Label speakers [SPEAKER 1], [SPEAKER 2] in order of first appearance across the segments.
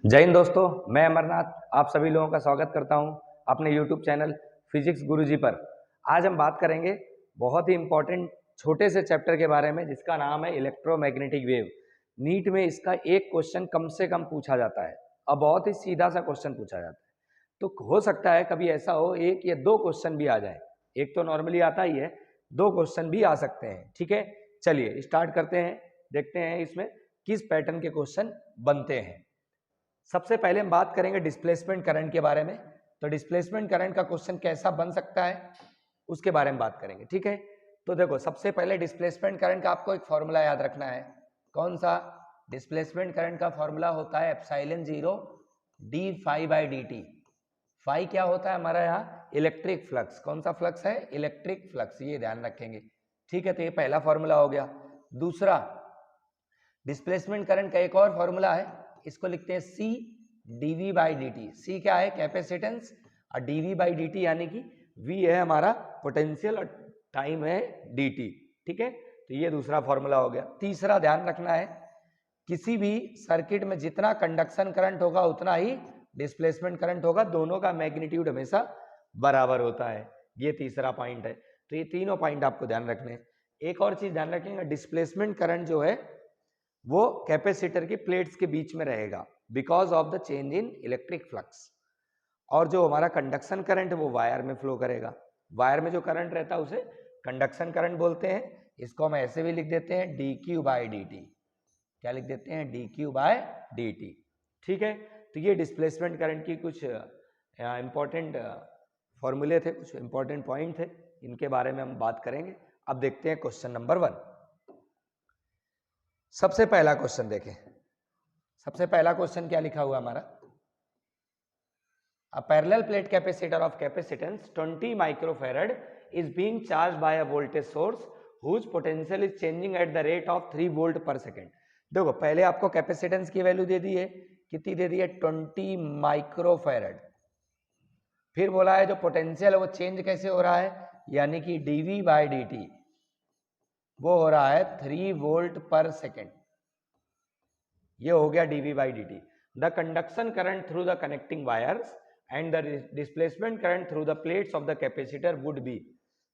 [SPEAKER 1] जय हिंद दोस्तों, मैं अमरनाथ आप सभी लोगों का स्वागत करता हूं अपने YouTube चैनल फिजिक्स गुरुजी पर। आज हम बात करेंगे बहुत ही इंपॉर्टेंट छोटे से चैप्टर के बारे में जिसका नाम है इलेक्ट्रोमैग्नेटिक वेव। नीट में इसका एक क्वेश्चन कम से कम पूछा जाता है और बहुत ही सीधा सा क्वेश्चन पूछा जाता है। तो हो सकता है कभी ऐसा हो एक या दो क्वेश्चन भी आ जाए, एक तो नॉर्मली आता ही है, दो क्वेश्चन भी आ सकते हैं। ठीक है, चलिए स्टार्ट करते हैं, देखते हैं इसमें किस पैटर्न के क्वेश्चन बनते हैं। सबसे पहले हम बात करेंगे डिस्प्लेसमेंट करंट के बारे में। तो डिस्प्लेसमेंट करंट का क्वेश्चन कैसा बन सकता है उसके बारे में बात करेंगे। ठीक है, तो देखो सबसे पहले डिस्प्लेसमेंट करंट का आपको एक फॉर्मूला याद रखना है। कौन सा? डिस्प्लेसमेंट करंट का फॉर्मूला होता है epsilon 0 d phi by d t. Phi क्या होता है हमारा यहाँ? Electric flux. कौन सा फ्लक्स है? इलेक्ट्रिक फ्लक्स, ये ध्यान रखेंगे। ठीक है, तो ये पहला फॉर्मूला हो गया। दूसरा, डिस्प्लेसमेंट करंट का एक और फॉर्मूला है, इसको लिखते हैं सी डीवी बाई डी टी। सी क्या है? कैपेसिटेंस, और डीवी बाई डी टी यानी कि वी है हमारा पोटेंशियल और टाइम है डी टी। ठीक है, तो ये दूसरा फॉर्मूला हो गया। तीसरा ध्यान रखना है, किसी भी सर्किट में जितना कंडक्शन करंट होगा उतना ही डिस्प्लेसमेंट करंट होगा, दोनों का मैग्नीट्यूड हमेशा बराबर होता है। ये तीसरा पॉइंट है। तो ये तीनों पॉइंट आपको ध्यान रखने हैं। एक और चीज ध्यान रखेंगे, डिस्प्लेसमेंट करंट जो है वो कैपेसिटर की प्लेट्स के बीच में रहेगा because of the change in electric flux. और जो हमारा कंडक्शन करंट है वो वायर में फ्लो करेगा। वायर में जो करंट रहता है उसे कंडक्शन करंट बोलते हैं। इसको हम ऐसे भी लिख देते हैं d q by d t. क्या लिख देते हैं? D q by D t. ठीक है, तो ये डिस्प्लेसमेंट करंट की कुछ इंपॉर्टेंट फॉर्मूले थे, कुछ इंपॉर्टेंट पॉइंट थे, इनके बारे में हम बात करेंगे। अब देखते हैं क्वेश्चन नंबर 1। सबसे पहला क्वेश्चन देखें। सबसे पहला क्वेश्चन क्या लिखा हुआ हमारा? A parallel plate capacitor of capacitance 20 microfarad is being charged by a voltage source whose potential is changing at the rate of 3 volt per second। देखो पहले आपको कैपेसिटेंस की वैल्यू दे दी है, कितनी दे दी है? 20 माइक्रोफैरड। फिर बोला है जो पोटेंशियल है वो चेंज कैसे हो रहा है, यानी कि डीवी बाई डी टी वो हो रहा है 3 वोल्ट पर सेकेंड। ये हो गया dv by d t. The conduction current through the connecting wires and the displacement current through the plates of the capacitor would be.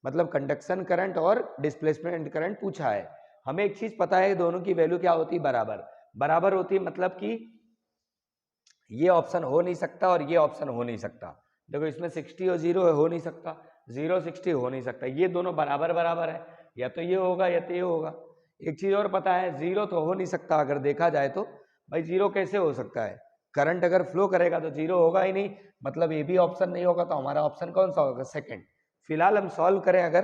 [SPEAKER 1] मतलब कंडक्शन करंट और डिस्प्लेसमेंट करंट पूछा है। हमें एक चीज पता है, दोनों की वैल्यू क्या होती है? बराबर। बराबर होती है मतलब कि ये ऑप्शन हो नहीं सकता और ये ऑप्शन हो नहीं सकता। देखो इसमें 60 और 0 हो नहीं सकता, 0 60 हो नहीं सकता, ये दोनों बराबर बराबर है, या तो ये होगा या तो ये होगा। एक चीज और पता है, 0 तो हो नहीं सकता। अगर देखा जाए तो भाई 0 कैसे हो सकता है? करंट अगर फ्लो करेगा तो 0 होगा ही नहीं, मतलब ये भी ऑप्शन नहीं होगा। तो हमारा ऑप्शन कौन सा होगा? सेकंड। फिलहाल हम सॉल्व करें अगर,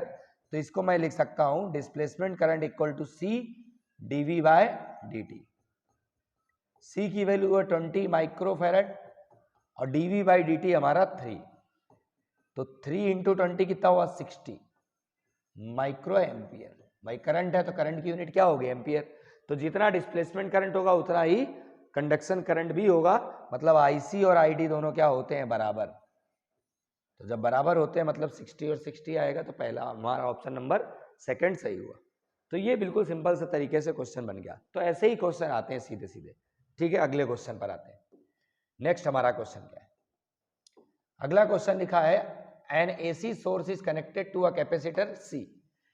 [SPEAKER 1] तो इसको मैं लिख सकता हूं displacement current equal to C DV by D T. C की वैल्यू है 20 माइक्रोफैरड और डीवी बाई डी टी हमारा 3। तो 3 इंटू 20 कितना हुआ? 60 माइक्रो एम्पियर। भाई करंट है तो करंट की यूनिट क्या होगी? एम्पियर। तो जितना डिस्प्लेसमेंट करंट होगा उतना ही कंडक्शन करंट भी होगा। मतलब आईसी और आईडी दोनों क्या होते हैं? बराबर। तो जब बराबर होते हैं मतलब 60 और 60 आएगा, तो पहला हमारा ऑप्शन नंबर सेकंड सही हुआ। तो ये बिल्कुल सिंपल से तरीके से क्वेश्चन बन गया। तो ऐसे ही क्वेश्चन आते हैं सीधे सीधे। ठीक है, अगले क्वेश्चन पर आते हैं। नेक्स्ट हमारा क्वेश्चन क्या है? अगला क्वेश्चन लिखा है an AC source is connected to a capacitor C.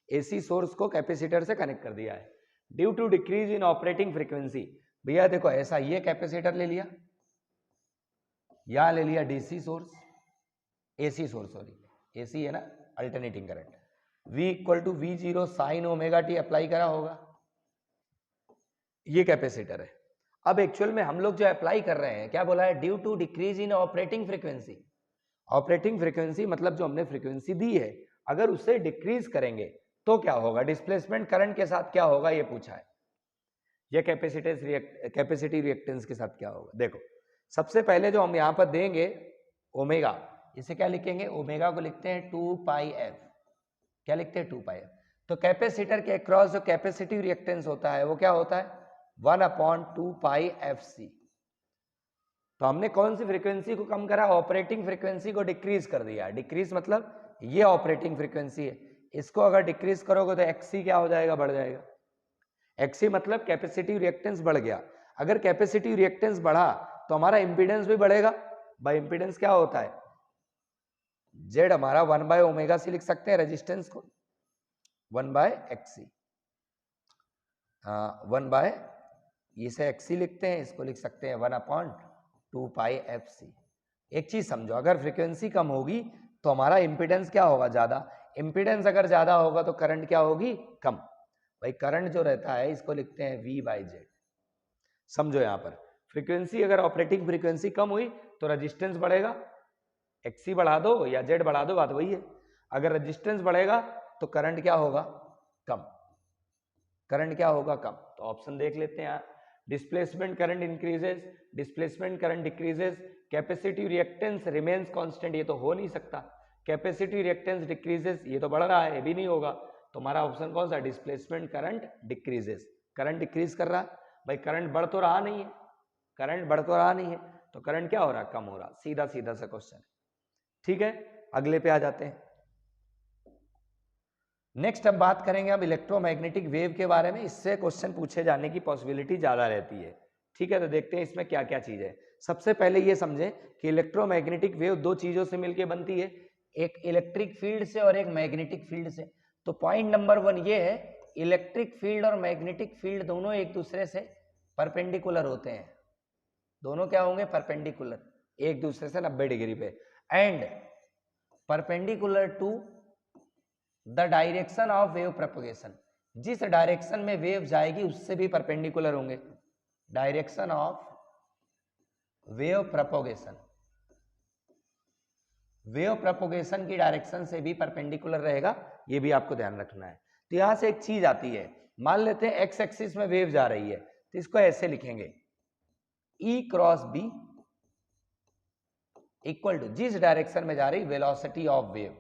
[SPEAKER 1] AC source को कैपेसिटर से कनेक्ट कर दिया है due to decrease in operating frequency. भैया देखो ऐसा, ये कैपेसिटर ले लिया, यहां ले लिया DC source, AC source, sorry AC है ना, alternating current, V equal to V0 sine omega t apply करा होगा। ये कैपेसिटर है। अब एक्चुअल में हम लोग जो अप्लाई कर रहे हैं, क्या बोला है? Due to decrease in operating frequency. Operating frequency मतलब जो हमने फ्रीक्वेंसी दी है, अगर उससे डिक्रीज करेंगे तो क्या होगा? डिस्प्लेसमेंट करंट के साथ क्या होगा ये पूछा है। ये कैपेसिटी रिएक्टेंस के साथ क्या होगा? देखो सबसे पहले जो हम यहां पर देंगे ओमेगा, इसे क्या लिखेंगे? ओमेगा को लिखते हैं 2 पाई एफ। क्या लिखते हैं? 2 पाई एफ। तो कैपेसिटर के अक्रॉस जो कैपेसिटिव रिएक्टेंस होता है वो क्या होता है? 1/2 पाई एफ सी। तो हमने कौन सी फ्रीक्वेंसी को कम करा? ऑपरेटिंग फ्रीक्वेंसी को डिक्रीज कर दिया। डिक्रीज मतलब ये ऑपरेटिंग फ्रीक्वेंसी है, इसको अगर डिक्रीज करोगे तो एक्सी क्या हो जाएगा? बढ़ जाएगा। एक्सी मतलब कैपेसिटिव रिएक्टेंस बढ़ गया। अगर कैपेसिटिव रिएक्टेंस बढ़ा तो हमारा इंपीडेंस भी बढ़ेगा। भाई इंपीडेंस क्या होता है, जेड हमारा 1/ω/c लिख सकते हैं रेजिस्टेंस को, 1/xc, 1 इसे xc लिखते हैं, इसको लिख सकते हैं 1/2πfc। एक चीज समझो, अगर फ्रीक्वेंसी कम होगी तो हमारा इंपीडेंस क्या होगा, ज्यादा। इंपीडेंस अगर ज्यादा होगा तो करंट क्या होगी, कम। भाई करंट जो रहता है इसको लिखते हैं V/Z। समझो यहाँ पर फ्रीक्वेंसी, अगर ऑपरेटिंग फ्रीक्वेंसी कम हुई तो रेजिस्टेंस बढ़ेगा, XC बढ़ा दो या Z बढ़ा दो, बात वही है। अगर रेजिस्टेंस बढ़ेगा तो करंट क्या होगा, कम। करंट क्या होगा, कम। तो ऑप्शन देख लेते हैं यहाँ, displacement current increases, displacement current decreases, capacitive reactance remains constant, ये तो हो नहीं सकता। कैपेसिटिव रिएक्टेंस डिक्रीजेस, ये तो बढ़ रहा है, ये भी नहीं होगा। तो हमारा ऑप्शन कौन सा, displacement current decreases. Current decrease कर रहा है, भाई करंट बढ़ तो रहा नहीं है, करंट बढ़ तो रहा नहीं है, तो करंट क्या हो रहा है, कम हो रहा। सीधा सीधा सा क्वेश्चन। ठीक है, अगले पे आ जाते हैं। नेक्स्ट हम बात करेंगे अब इलेक्ट्रोमैग्नेटिक वेव के बारे में। इससे क्वेश्चन पूछे जाने की पॉसिबिलिटी ज्यादा रहती है। ठीक है, तो देखते हैं इसमें क्या क्या चीज है। सबसे पहले ये समझें कि इलेक्ट्रोमैग्नेटिक वेव दो चीजों से मिलकर बनती है, एक इलेक्ट्रिक फील्ड से और एक मैग्नेटिक फील्ड से। तो पॉइंट नंबर 1 ये है, इलेक्ट्रिक फील्ड और मैग्नेटिक फील्ड दोनों एक दूसरे से परपेंडिकुलर होते हैं। दोनों क्या होंगे, परपेंडिकुलर, एक दूसरे से 90 डिग्री पे, and perpendicular to the direction of wave propagation. जिस डायरेक्शन में वेव जाएगी उससे भी परपेंडिकुलर होंगे। Direction of wave propagation, wave propagation की डायरेक्शन से भी परपेंडिकुलर रहेगा, ये भी आपको ध्यान रखना है। तो यहां से एक चीज आती है, मान लेते हैं एक्स एक्सिस में वेव जा रही है, तो इसको ऐसे लिखेंगे, E cross B equal to जिस डायरेक्शन में जा रही वेलोसिटी ऑफ वेव।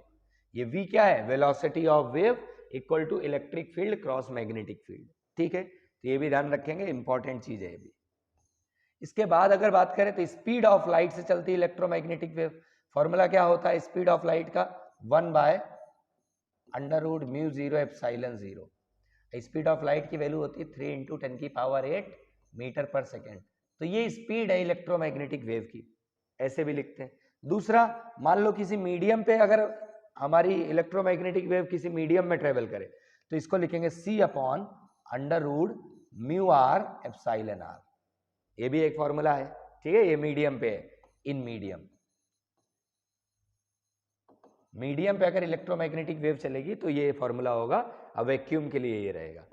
[SPEAKER 1] ये V क्या है, velocity of wave equal to electric field cross magnetic field. ठीक है, तो ये भी ध्यान रखेंगे, इंपॉर्टेंट चीज है ये भी। इसके बाद अगर बात करें तो स्पीड ऑफ लाइट से चलती है इलेक्ट्रोमैग्नेटिक वेव। फॉर्मूला क्या होता है स्पीड ऑफ लाइट का, 1/√μ0ε0। स्पीड ऑफ लाइट की वैल्यू होती है 3 × 10⁸ मीटर पर सेकेंड। तो ये स्पीड है इलेक्ट्रोमैग्नेटिक वेव की, ऐसे भी लिखते हैं। दूसरा, मान लो किसी मीडियम पे अगर हमारी इलेक्ट्रोमैग्नेटिक वेव किसी मीडियम में ट्रेवल करे, तो इसको लिखेंगे C/√μr∈r। ये भी एक फॉर्मूला है। ठीक है, ये मीडियम पे है, इन मीडियम पे अगर इलेक्ट्रोमैग्नेटिक वेव चलेगी तो ये फॉर्मूला होगा। अब वैक्यूम के लिए ये रहेगा।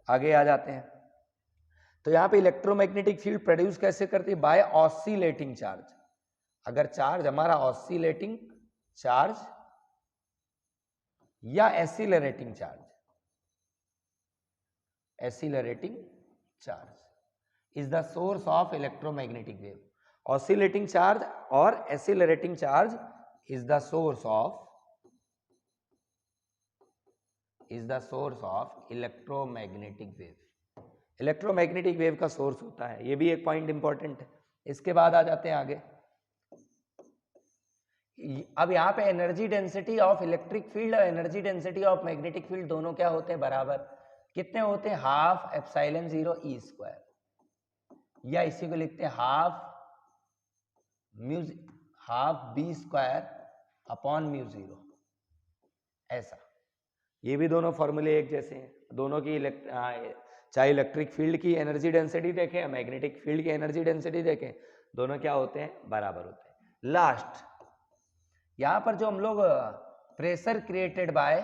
[SPEAKER 1] आगे आ जाते हैं, तो यहाँ पे इलेक्ट्रोमैग्नेटिक फील्ड प्रोड्यूस कैसे करती है, बाय ऑसिलेटिंग चार्ज। अगर चार्ज हमारा ऑसिलेटिंग चार्ज या accelerating charge, accelerating charge is the source of electromagnetic wave. Oscillating charge और accelerating charge is the source of electromagnetic wave. Electromagnetic wave का source होता है, ये भी एक पॉइंट इंपॉर्टेंट है। इसके बाद आ जाते हैं आगे। अब यहाँ पे energy density of electric field और energy density of magnetic field दोनों क्या होते हैं, बराबर। कितने होते हैं, 12ε0 E², या इसी को लिखते हैं 12b²/μ0, ऐसा। ये भी दोनों फॉर्मूले एक जैसे हैं, दोनों की चाहे इलेक्ट्रिक फील्ड की एनर्जी डेंसिटी देखें या मैग्नेटिक फील्ड की एनर्जी डेंसिटी देखें, दोनों क्या होते हैं, बराबर होते हैं। लास्ट, यहां पर जो हम लोग प्रेशर क्रिएटेड बाय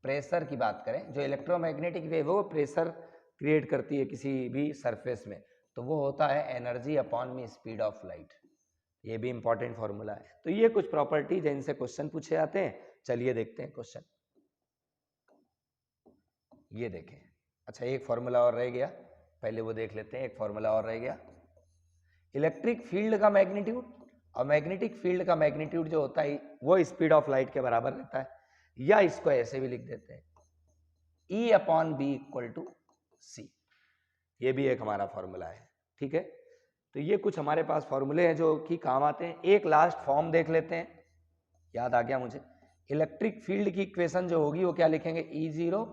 [SPEAKER 1] प्रेशर की बात करें, जो इलेक्ट्रोमैग्नेटिक वेव है वो प्रेशर क्रिएट करती है किसी भी सरफेस में, तो वो होता है एनर्जी अपॉन में स्पीड ऑफ लाइट। ये भी इंपॉर्टेंट फॉर्मूला है। तो ये कुछ प्रॉपर्टीज है, इनसे क्वेश्चन पूछे जाते हैं। चलिए देखते हैं क्वेश्चन। ये देखें, अच्छा एक फॉर्मूला और रह गया, पहले वो देख लेते हैं। एक फॉर्मूला और रह गया, इलेक्ट्रिक फील्ड का मैग्नीट्यूड और मैग्नेटिक फील्ड का मैग्नीट्यूड जो होता है वो स्पीड ऑफ लाइट के बराबर रहता है, या इसको ऐसे भी लिख देते हैं E/B = C। ये भी एक हमारा फॉर्मूला है। ठीक है, तो ये कुछ हमारे पास फॉर्मूले हैं जो कि काम आते हैं। एक लास्ट फॉर्म देख लेते हैं, याद आ गया मुझे। इलेक्ट्रिक फील्ड की इक्वेशन जो होगी वो क्या लिखेंगे, E0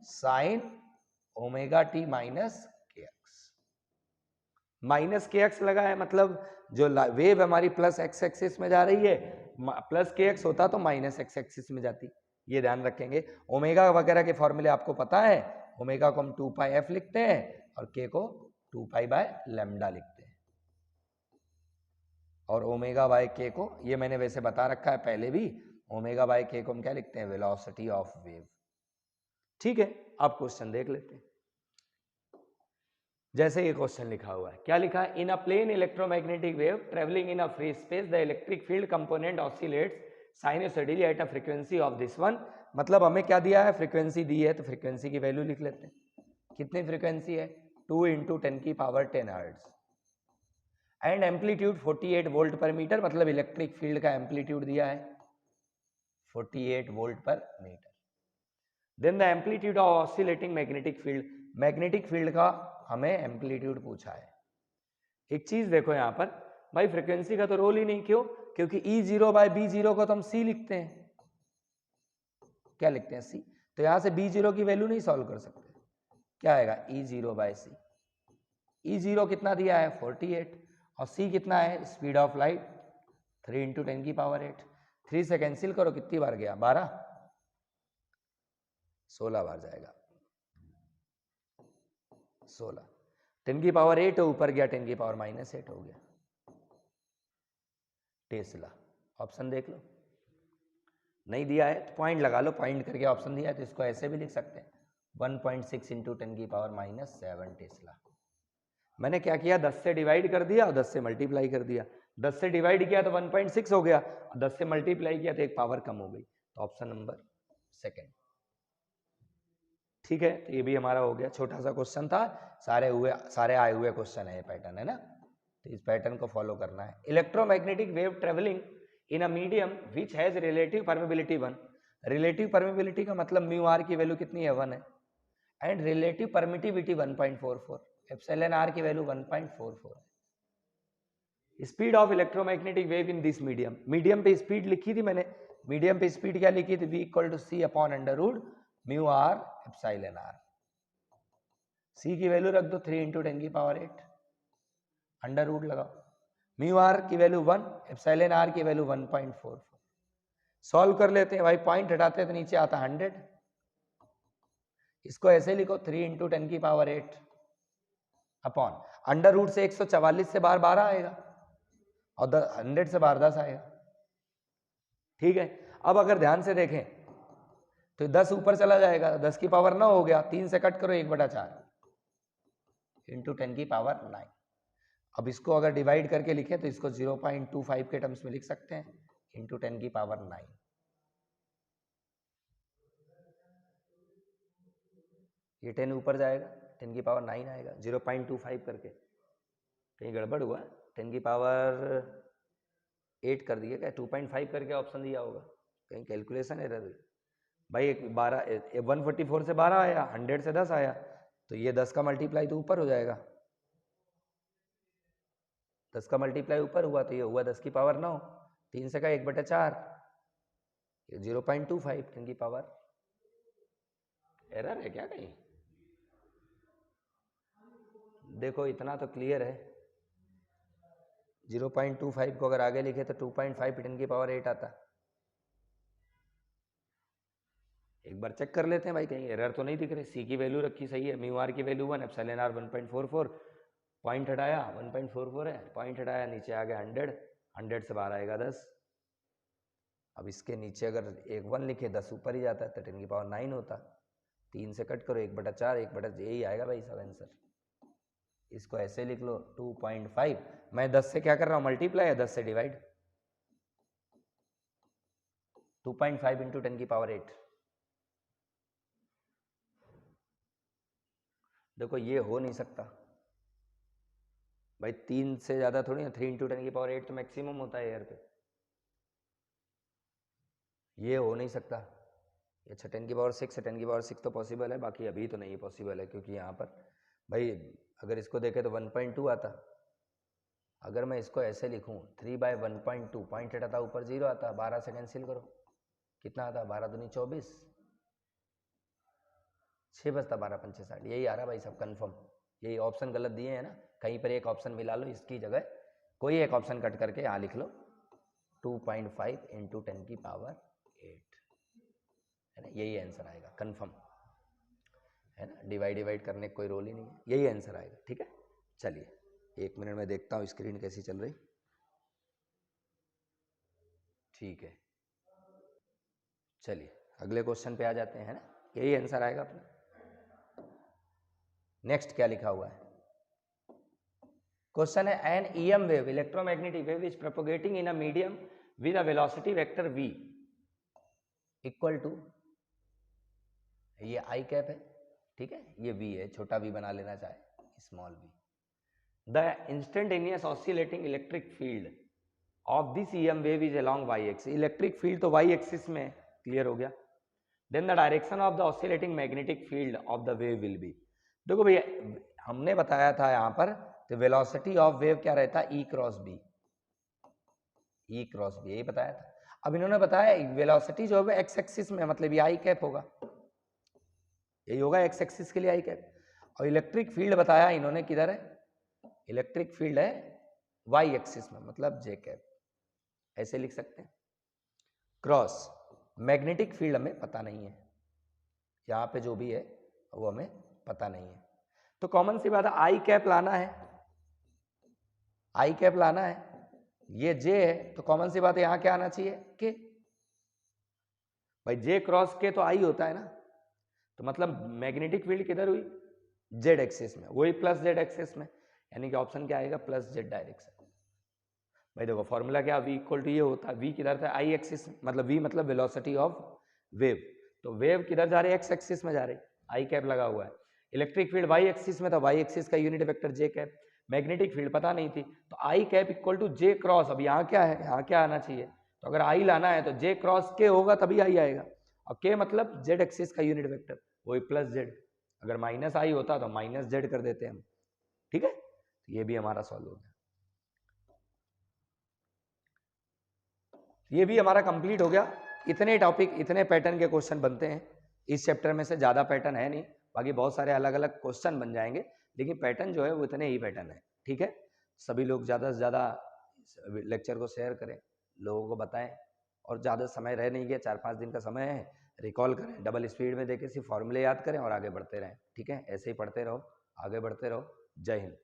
[SPEAKER 1] sin ωt - kx। Minus के एक्स लगा है, मतलब जो वेव हमारी प्लस एक्स एक्सिस में जा रही है, प्लस के एक्स होता तो माइनस एक्स एक्सिस में जाती, ये ध्यान रखेंगे। ओमेगा वगैरह के फॉर्मूले आपको पता है, ओमेगा को हम 2 पाई एफ लिखते हैं और के को 2 पाई बाय लैम्डा लिखते हैं, और ओमेगा बाय के को, ये मैंने वैसे बता रखा है पहले भी, ओमेगा बाय के को हम क्या लिखते हैं, वेलोसिटी ऑफ वेव। ठीक है, आप क्वेश्चन देख लेते हैं। जैसे ये क्वेश्चन लिखा हुआ है, क्या लिखा है, in a plane electromagnetic wave travelling in a free space the electric field component oscillates sinusoidally at a frequency of this one. मतलब हमें क्या दिया है, फ्रीक्वेंसी दी है, तो फ्रीक्वेंसी की वैल्यू लिख लेते हैं। कितनी फ्रीक्वेंसी है, 2 × 10⁻10 hertz, and amplitude 48 volt per metre, मतलब इलेक्ट्रिक फील्ड का एम्पलीट्यूड दिया है 48 volt per metre. Then the amplitude of oscillating magnetic field, magnetic field का हमें एम्पलीट्यूड पूछा है। एक चीज देखो यहां पर भाई, फ्रीक्वेंसी का तो रोल ही नहीं, क्यों, क्योंकि E0/B0 को तो हम C लिखते हैं, क्या लिखते हैं, C। तो यहां से B0 की वैल्यू नहीं सॉल्व कर सकते, क्या आएगा, E0/C। E0 कितना दिया है 48, और C कितना है, स्पीड ऑफ लाइट 3 × 10⁸। 3 से कैंसिल करो, कितनी बार गया, 12, 16 बार जाएगा, 16, 10⁸ ऊपर गया, 10⁻⁻8 हो गया, टेस्ला। ऑप्शन देख लो, नहीं दिया है तो पॉइंट लगा लो, पॉइंट करके ऑप्शन दिया है तो इसको ऐसे भी लिख सकते हैं, 1.6 × 10⁻⁻7 टेस्ला। मैंने क्या किया, 10 से डिवाइड कर दिया और 10 से मल्टीप्लाई कर दिया। 10 से डिवाइड किया तो 1.6 हो गया, और 10 से मल्टीप्लाई किया तो एक पावर कम हो गई, तो ऑप्शन नंबर सेकंड। ठीक है, तो ये भी हमारा हो गया, छोटा सा क्वेश्चन था, सारे आए हुए क्वेश्चन है, ये पैटर्न है ना, तो इस पैटर्न को फॉलो करना है। Electromagnetic wave travelling in a medium which has relative permeability 1, relative permeability का मतलब म्यू आर की वैल्यू कितनी है, 1 है, and relative permittivity 1.44, epsilon r की वैल्यू 1.44 है। Speed of electromagnetic wave in this medium, medium पे स्पीड लिखी थी मैंने, मीडियम पे स्पीड क्या लिखी थी, V = C/√μr epsilon r. C की वैल्यू रख दो 3 × 10⁸, अंडर रूट लगाओ, म्यू आर की वैल्यू 1, एप्सिलॉन आर की वैल्यू 1.44। सॉल्व कर लेते हैं भाई, पॉइंट हटाते हैं तो नीचे आता 100, इसको ऐसे लिखो 3 × 10⁸ अपॉन अंडर रूट से 144 से बाहर 12 आएगा, और 100 से बाहर 10 आएगा। ठीक है, अब अगर ध्यान से देखें तो 10 ऊपर चला जाएगा, 10 की पावर 9 हो गया, 3 से कट करो 1/4 × 10⁹। अब इसको अगर डिवाइड करके लिखें तो इसको 0.25 के टर्म्स में लिख सकते हैं, × 10⁹। ये 10 ऊपर जाएगा, 10⁹ आएगा, 0.25 करके, कहीं गड़बड़ हुआ, 10⁸ कर दिया क्या, 2.5 करके ऑप्शन दिया होगा, कहीं कैलकुलेशन एरर हुई भाई। 144 से 12 आया, 100 से 10 आया, तो ये 10 का मल्टीप्लाई तो ऊपर हो जाएगा, 10 का मल्टीप्लाई ऊपर हुआ तो ये हुआ 10 की पावर 9, 3 से का 1/4, 0.25 10⁻। एरर है क्या कहीं, देखो इतना तो क्लियर है, 0.25 को अगर आगे लिखे तो 2.5 10⁸ आता। एक बार चेक कर लेते हैं भाई, कहीं एरर तो नहीं दिख रही। सी की वैल्यू रखी सही है, म्यू आर की वैल्यू 1, एप्सिलॉन आर 1.44, पॉइंट हटाया 1.44 है, पॉइंट हटाया नीचे आ गया 100, 100 से बाहर आएगा 10। अब इसके नीचे अगर 1 लिखे 10 ऊपर ही जाता है तो 10⁹ होता, 3 से कट करो 1/4, 1/, यही आएगा भाई सब आंसर। इसको ऐसे लिख लो 2.5, मैं 10 से क्या कर रहा हूँ मल्टीप्लाई है, 10 से डिवाइड, 2.5 × 10⁸। देखो ये हो नहीं सकता भाई, 3 से ज्यादा थोड़ी ना, 3 × 10⁸ तो मैक्सिमम होता है एयर पे, ये हो नहीं सकता। ये 10⁶ 10⁶ तो पॉसिबल है, बाकी अभी तो नहीं पॉसिबल है, क्योंकि यहाँ पर भाई अगर इसको देखें तो 1.2 आता, अगर मैं इसको ऐसे लिखूँ 3/1.2, पॉइंट हटाता ऊपर 0 आता, 12 से कैंसिल करो, कितना आता, 12 दूनी 24, 6 बचता, 12 × 5 = 60, यही आ रहा भाई सब कंफर्म,
[SPEAKER 2] ये ऑप्शन गलत दिए हैं ना, कहीं पर एक ऑप्शन मिला लो, इसकी जगह कोई एक ऑप्शन कट करके यहाँ लिख लो 2.5 इंटू 10 की पावर 8, है ना, यही आंसर आएगा कंफर्म, है ना, डिवाइड करने का कोई रोल ही नहीं है, यही आंसर आएगा। ठीक है, चलिए 1 मिनट में देखता हूँ स्क्रीन कैसी चल रही। ठीक है, चलिए अगले क्वेश्चन पे आ जाते हैं, है ना, यही आंसर आएगा अपना। नेक्स्ट क्या लिखा हुआ है, क्वेश्चन है an EM wave electromagnetic wave is propagating in a medium with a velocity vector v equal to, ये आई कैप है, ठीक है, ये v है, छोटा v बना लेना चाहे small v। The instantaneous oscillating electric field of this EM wave is along y axis, electric field तो y एक्सिस में, क्लियर हो गया। Then the direction of the oscillating magnetic field of the wave will be, देखो भैया हमने बताया था यहाँ पर तो वेलोसिटी ऑफ वेव क्या रहता है, ई क्रॉस बी, ई क्रॉस बी, यही बताया था। अब इन्होंने बताया वेलोसिटी जो है एक्स एक्सिस में, मतलब ये आई कैप होगा, यही होगा एक्स एक्सिस के लिए आई कैप, और इलेक्ट्रिक फील्ड बताया इन्होंने किधर है, इलेक्ट्रिक फील्ड है वाई एक्सिस में, मतलब जे कैप, ऐसे लिख सकते हैं। क्रॉस मैग्नेटिक फील्ड हमें पता नहीं है, यहाँ पे जो भी है वो हमें पता नहीं है, तो कॉमन सी बात है आई कैप लाना है, आई कैप लाना है, ये जे है तो कॉमन सी बात है यहाँ क्या आना चाहिए के, भाई जे क्रॉस के तो आई होता है ना, तो मतलब मैग्नेटिक फील्ड किधर हुई, जेड एक्सिस में, वही प्लस जेड एक्सिस में, यानी कि ऑप्शन क्या आएगा, प्लस जेड डायरेक्शन। भाई देखो फॉर्मूला क्या, v इक्वल टू ये होता है, v किधर था, आई एक्सिस, मतलब v मतलब वेलोसिटी ऑफ वेव, तो वेव किधर जा रही है, एक्स एक्सिस में जा रही, आई कैप लगा हुआ है। इलेक्ट्रिक फील्ड वाई एक्सिस में था, वाई एक्सिस का unit vector J cap, magnetic field पता नहीं थी, तो I cap equal to J cross, अब यहाँ क्या है, यहाँ क्या आना चाहिए, तो अगर आई लाना है तो जे क्रॉस के होगा तभी आई आएगा, और के मतलब जेड एक्सिस का यूनिट वेक्टर, वही प्लस जेड, अगर माइनस आई होता तो माइनस जेड कर देते हम। ठीक है, तो ये भी हमारा सॉल्व हो गया, ये भी हमारा कंप्लीट हो गया। इतने टॉपिक, इतने पैटर्न के क्वेश्चन बनते हैं इस चैप्टर में से, ज़्यादा पैटर्न है नहीं, बाकी बहुत सारे अलग अलग क्वेश्चन बन जाएंगे, लेकिन पैटर्न जो है वो इतने ही पैटर्न है। ठीक है, सभी लोग ज़्यादा से ज़्यादा लेक्चर को शेयर करें, लोगों को बताएं, और ज़्यादा समय रह नहीं गया, 4-5 दिन का समय है, रिकॉल करें, डबल स्पीड में देखें, सिर्फ फॉर्मूले याद करें और आगे बढ़ते रहें। ठीक है, ऐसे ही पढ़ते रहो, आगे बढ़ते रहो। जय हिंद।